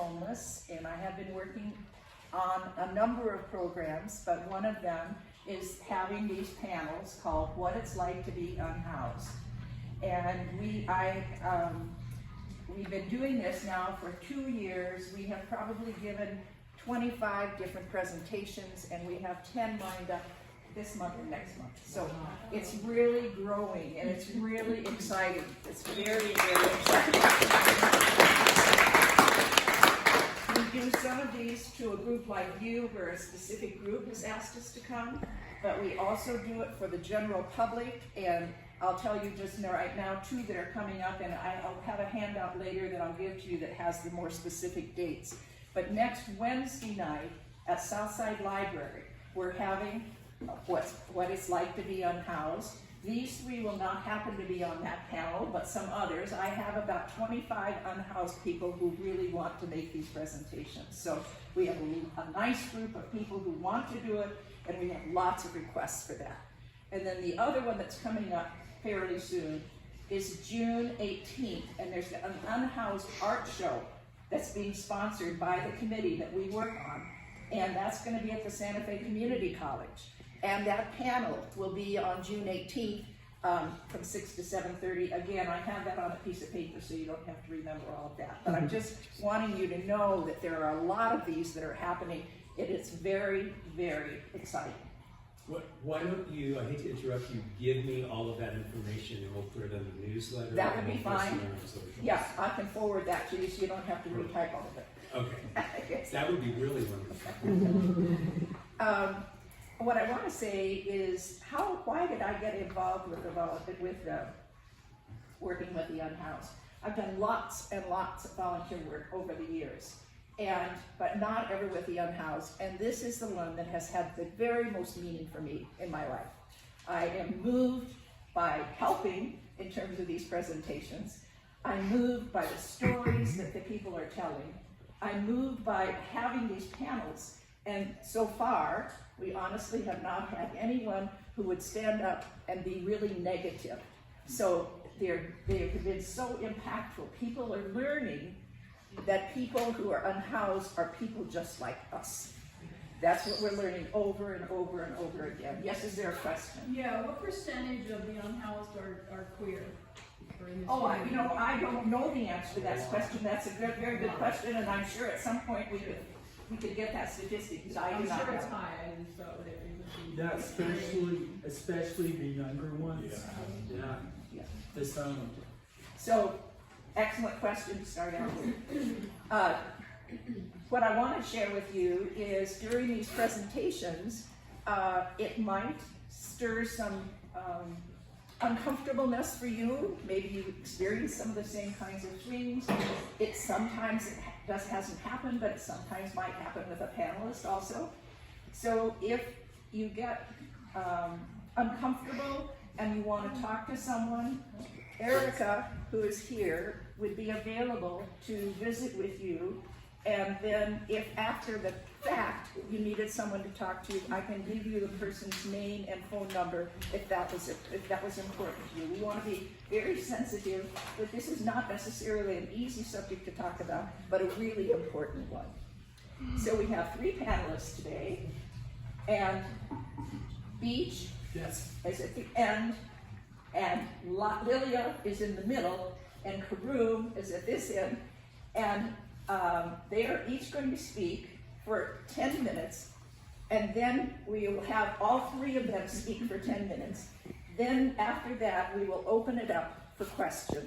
homeless, and I have been working on a number of programs, but one of them is having these panels called What It's Like to Be Unhoused. And we've been doing this now for 2 years. We have probably given 25 different presentations, and we have 10 lined up this month and next month. So it's really growing, and it's really exciting. It's very, very exciting. We do some of these to a group like you, where a specific group has asked us to come, but we also do it for the general public, and I'll tell you just right now 2 that are coming up, and I'll have a handout later that I'll give to you that has the more specific dates. But next Wednesday night at Southside Library, we're having what it's like to be unhoused. These 3 will not happen to be on that panel, but some others. I have about 25 unhoused people who really want to make these presentations. So we have a nice group of people who want to do it, and we have lots of requests for that. And then the other one that's coming up fairly soon is June 18th, and there's an unhoused art show that's being sponsored by the committee that we work on, and that's going to be at the Santa Fe Community College. And that panel will be on June 18th from 6 to 7:30. Again, I have that on a piece of paper so you don't have to remember all of that. But I'm just wanting you to know that there are a lot of these that are happening. It is very, very exciting. Why don't you, I hate to interrupt you, give me all of that information and we'll put it in the newsletter. That would be fine. Yeah, I can forward that to you so you don't have to retype all of it. Okay. Yes. That would be really wonderful. What I want to say is, why did I get involved with working with the unhoused? I've done lots and lots of volunteer work over the years, but not ever with the unhoused. And this is the one that has had the very most meaning for me in my life. I am moved by helping in terms of these presentations. I'm moved by the stories that the people are telling. I'm moved by having these panels. And so far, we honestly have not had anyone who would stand up and be really negative. So they have been so impactful. People are learning that people who are unhoused are people just like us. That's what we're learning over and over and over again. Yes, is there a question? Yeah, what percentage of the unhoused are queer? Oh, I don't know the answer to that question. That's a very, very good question, and I'm sure at some point we could get that statistic. I'm sure it's high, and so that it would be. Yeah, especially the younger ones. Yeah. So, excellent question to start out with. What I want to share with you is during these presentations, it might stir some uncomfortableness for you. Maybe you experience some of the same kinds of things. Sometimes hasn't happened, but it sometimes might happen with a panelist also. So if you get uncomfortable and you want to talk to someone, Erica, who is here, would be available to visit with you. And then if after the fact you needed someone to talk to, I can give you the person's name and phone number if that was important to you. We want to be very sensitive that this is not necessarily an easy subject to talk about, but a really important one. So we have 3 panelists today, and Beach yes. is at the end, and Lilia is in the middle, and Karume is at this end, and they are each going to speak for 10 minutes, and then we will have all 3 of them speak for 10 minutes. Then after that, we will open it up for questions.